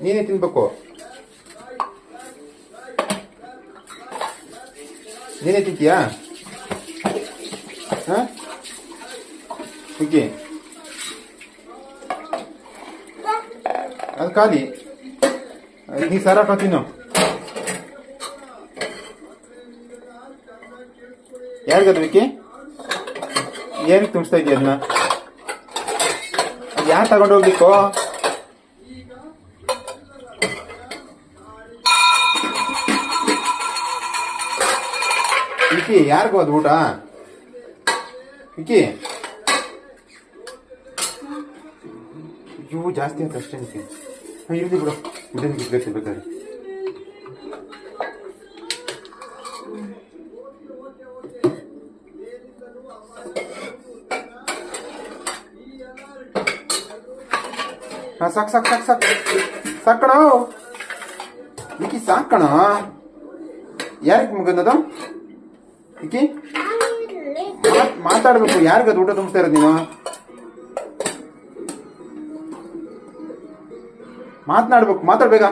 ನೀನೇ ತಿನ್ಬೇಕು. ನೀನೇ ತಿಂತೀಯಾ? ಹಾಂ ವಿಕ್ಕಿ, ಅದು ಖಾಲಿ. ನೀ ಸಾರಾಟ ತಿನ್ನು. ಯಾರಿಗದು ವಿಕ್ಕಿ? ಏನಕ್ಕೆ ತುಂಬಿಸ್ತಾ ಇದೀಯ ಅದನ್ನ? ಅದು ಯಾರು ತಗೊಂಡು ಹೋಗ್ಬೇಕು? ವಿಕ್ಕಿ, ಯಾರಿಗೂ ಅದು ಊಟ? ವಿಕ್ಕಿ, ಇವು ಜಾಸ್ತಿ ಆಯ್ತು ಅಷ್ಟೇ. ವಿಕ್ಕಿ ಇರಲಿ ಬಿಡು, ಇದನ್ನು ಬಿಡ್ಬೇಕು ಬೇಕಾದ್ರೆ. ಹಾಂ ಸಾಕು ಸಾಕು ಸಾಕು ಸಾಕು ಸಾಕಣ ವಿಕ್ಕಿ, ಸಾಕಣ. ಯಾರಿಗೆ ಮುಗನ್ನದು ವಿಕ್ಕಿ? ಮಾತಾಡ್ಬೇಕು. ಯಾರಿಗದು ಊಟ ತುಂಬಿಸ್ತಾ ಇರೋದು ನೀನು? ಮಾತನಾಡ್ಬೇಕು, ಮಾತಾಡ್ಬೇಕ.